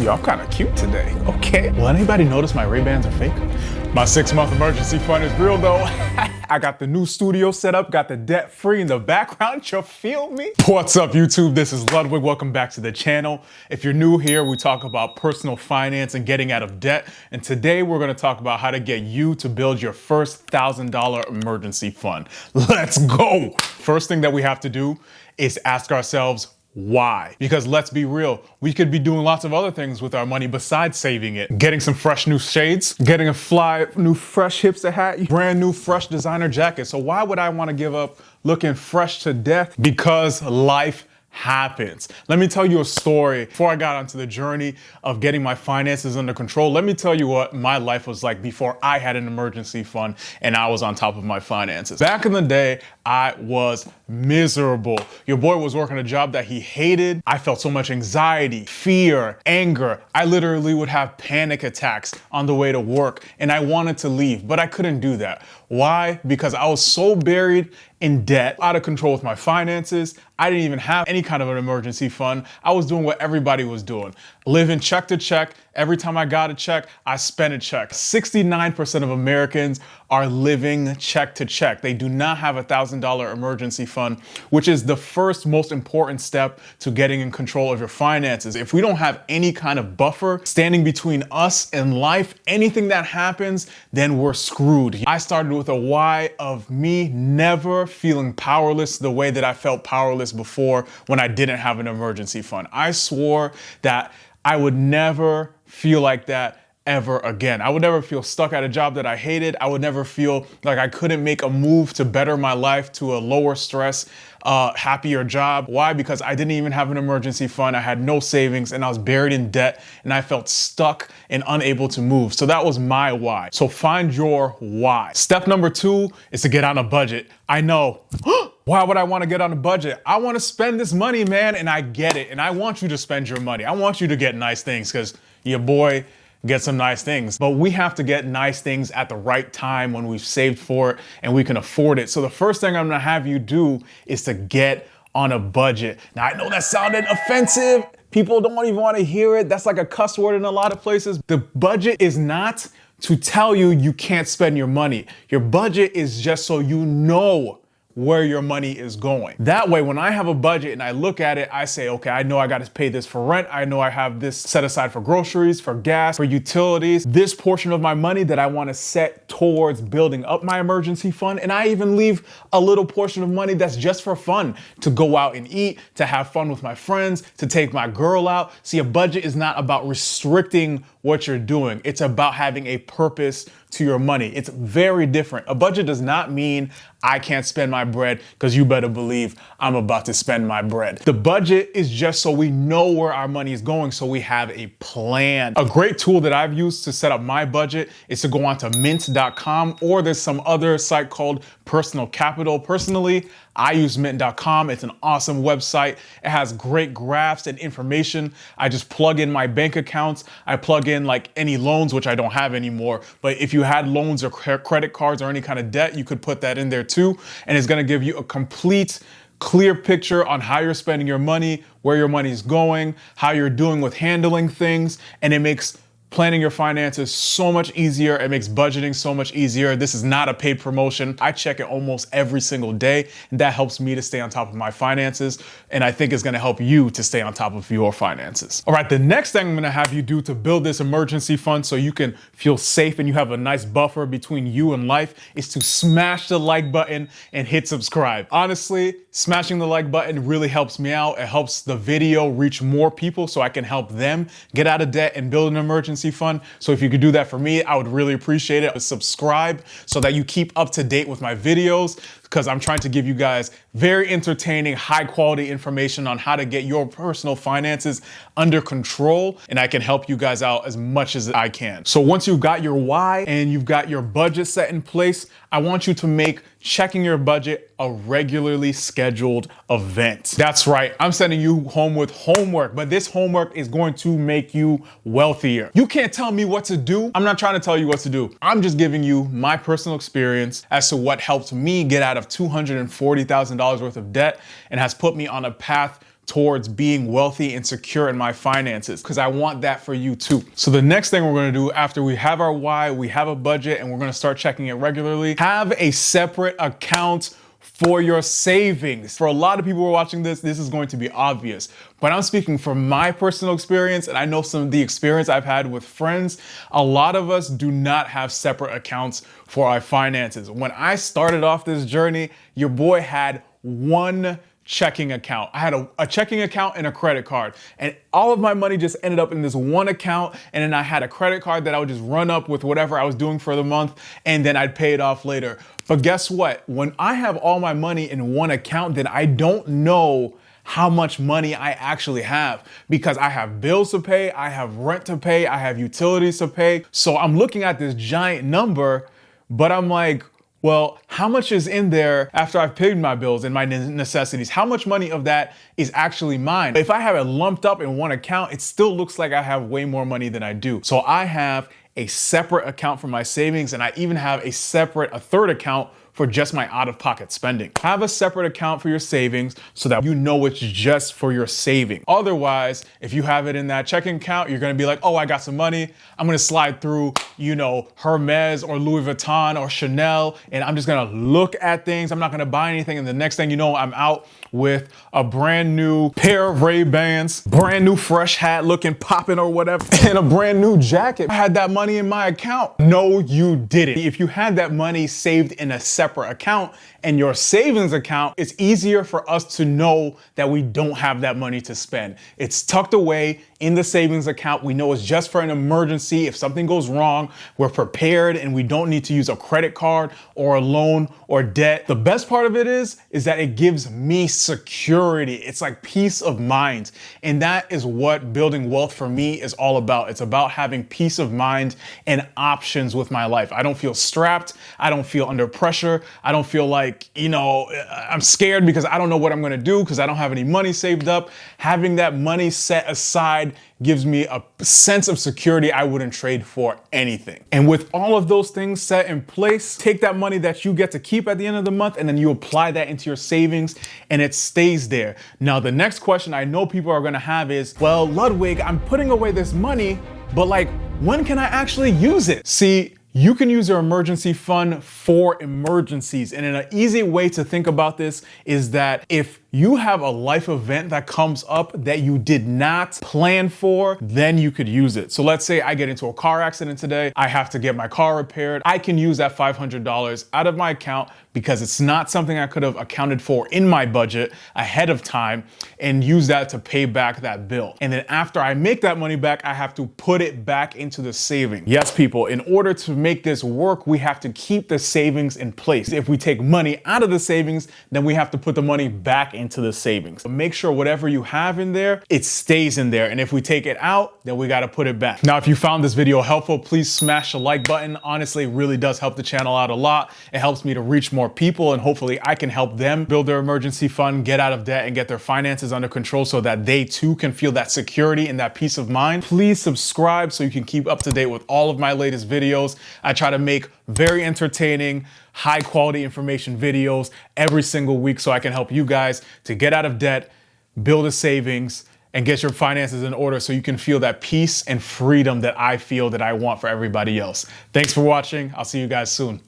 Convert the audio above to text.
Yo, I'm kind of cute today. Okay. Will anybody notice my Ray-Bans are fake? My 6-month emergency fund is real though. I got the new studio set up, got the debt free in the background, you feel me? What's up YouTube? This is Ludwig, welcome back to the channel. If you're new here, we talk about personal finance and getting out of debt. And today we're gonna talk about how to get you to build your first $1,000 emergency fund. Let's go. First thing that we have to do is ask ourselves, why? Because let's be real, we could be doing lots of other things with our money besides saving it. Getting some fresh new shades, getting a fly new fresh hipster hat, brand new fresh designer jacket. So why would I want to give up looking fresh to death? Because life happens. Let me tell you a story. Before I got onto the journey of getting my finances under control, let me tell you what my life was like before I had an emergency fund and I was on top of my finances. Back in the day, I was miserable. Your boy was working a job that he hated. I felt so much anxiety, fear, anger. I literally would have panic attacks on the way to work and I wanted to leave, but I couldn't do that. Why? Because I was so buried in debt, out of control with my finances. I didn't even have any kind of an emergency fund. I was doing what everybody was doing, living check to check. Every time I got a check, I spent a check. 69% of Americans are living check to check. They do not have a $1,000 emergency fund, which is the first most important step to getting in control of your finances. If we don't have any kind of buffer standing between us and life, anything that happens, then we're screwed. I started with a why of me never feeling powerless the way that I felt powerless before when I didn't have an emergency fund. I swore that I would never feel like that ever again. I would never feel stuck at a job that I hated. I would never feel like I couldn't make a move to better my life to a lower stress, happier job. Why? Because I didn't even have an emergency fund. I had no savings and I was buried in debt and I felt stuck and unable to move. So that was my why. So find your why. Step number 2 is to get on a budget. I know. Why would I want to get on a budget? I want to spend this money, man, and I get it. And I want you to spend your money. I want you to get nice things because your boy get some nice things, but we have to get nice things at the right time when we've saved for it and we can afford it. So the first thing I'm gonna have you do is to get on a budget. Now I know that sounded offensive. People don't even want to hear it. That's like a cuss word in a lot of places. The budget is not to tell you you can't spend your money. Your budget is just so you know where your money is going. That way, when I have a budget and I look at it, I say, okay, I know I got to pay this for rent. I know I have this set aside for groceries, for gas, for utilities, this portion of my money that I want to set towards building up my emergency fund. And I even leave a little portion of money that's just for fun, to go out and eat, to have fun with my friends, to take my girl out. See, a budget is not about restricting what you're doing. It's about having a purpose to your money. It's very different. A budget does not mean I can't spend my bread, because you better believe I'm about to spend my bread. The budget is just so we know where our money is going, so we have a plan. A great tool that I've used to set up my budget is to go onto mint.com, or there's some other site called Personal Capital. Personally, I use mint.com. It's an awesome website. It has great graphs and information. I just plug in my bank accounts. I plug in like any loans, which I don't have anymore. But if you had loans or credit cards or any kind of debt, you could put that in there too. And it's gonna give you a complete, clear picture on how you're spending your money, where your money is going, how you're doing with handling things. And it makes planning your finances so much easier. It makes budgeting so much easier. This is not a paid promotion. I check it almost every single day, and that helps me to stay on top of my finances. And I think it's gonna help you to stay on top of your finances. All right, the next thing I'm gonna have you do to build this emergency fund so you can feel safe and you have a nice buffer between you and life is to smash the like button and hit subscribe. Honestly, smashing the like button really helps me out. It helps the video reach more people so I can help them get out of debt and build an emergency fund. So if you could do that for me, I would really appreciate it. Subscribe so that you keep up to date with my videos, because I'm trying to give you guys very entertaining, high quality information on how to get your personal finances under control, and I can help you guys out as much as I can. So once you've got your why and you've got your budget set in place, I want you to make checking your budget a regularly scheduled event. That's right, I'm sending you home with homework, but this homework is going to make you wealthier. You can't tell me what to do. I'm not trying to tell you what to do. I'm just giving you my personal experience as to what helped me get out of $240,000 worth of debt and has put me on a path towards being wealthy and secure in my finances, because I want that for you too. So the next thing we're gonna do after we have our why, we have a budget, and we're gonna start checking it regularly, have a separate account for your savings. For a lot of people who are watching this is going to be obvious, but I'm speaking from my personal experience, and I know some of the experience I've had with friends. A lot of us do not have separate accounts for our finances. When I started off this journey, your boy had one checking account. I had a checking account and a credit card, and all of my money just ended up in this one account. And then I had a credit card that I would just run up with whatever I was doing for the month, and then I'd pay it off later. But guess what? When I have all my money in one account, then I don't know how much money I actually have, because I have bills to pay, I have rent to pay, I have utilities to pay. So I'm looking at this giant number, but I'm like, well, how much is in there after I've paid my bills and my necessities? How much money of that is actually mine? If I have it lumped up in one account, it still looks like I have way more money than I do. So I have a separate account for my savings, and I even have a third account for just my out-of-pocket spending. Have a separate account for your savings so that you know it's just for your saving. Otherwise, if you have it in that checking account, you're gonna be like, oh, I got some money. I'm gonna slide through, Hermes or Louis Vuitton or Chanel, and I'm just gonna look at things. I'm not gonna buy anything. And the next thing you know, I'm out with a brand new pair of Ray-Bans, brand new fresh hat looking popping or whatever, and a brand new jacket. I had that money in my account. No, you didn't. If you had that money saved in a separate account and your savings account, it's easier for us to know that we don't have that money to spend. It's tucked away in the savings account. We know it's just for an emergency. If something goes wrong, we're prepared and we don't need to use a credit card or a loan or debt. The best part of it is that it gives me security. It's like peace of mind. And that is what building wealth for me is all about. It's about having peace of mind and options with my life. I don't feel strapped. I don't feel under pressure. I don't feel like, I'm scared because I don't know what I'm going to do because I don't have any money saved up. Having that money set aside gives me a sense of security I wouldn't trade for anything. And with all of those things set in place, take that money that you get to keep at the end of the month and then you apply that into your savings and it stays there. Now, the next question I know people are gonna have is, well, Ludwig, I'm putting away this money, but when can I actually use it? See, you can use your emergency fund for emergencies. And an easy way to think about this is that if you have a life event that comes up that you did not plan for, then you could use it. So let's say I get into a car accident today. I have to get my car repaired. I can use that $500 out of my account because it's not something I could have accounted for in my budget ahead of time and use that to pay back that bill. And then after I make that money back, I have to put it back into the savings. Yes, people, in order to make this work, we have to keep the savings in place. If we take money out of the savings, then we have to put the money back into the savings. So make sure whatever you have in there, it stays in there. And if we take it out, then we got to put it back. Now, if you found this video helpful, please smash the like button. Honestly, it really does help the channel out a lot. It helps me to reach more people and hopefully I can help them build their emergency fund, get out of debt and get their finances under control so that they too can feel that security and that peace of mind. Please subscribe so you can keep up to date with all of my latest videos. I try to make very entertaining, high quality information videos every single week so I can help you guys to get out of debt, build a savings, and get your finances in order so you can feel that peace and freedom that I feel that I want for everybody else. Thanks for watching. I'll see you guys soon.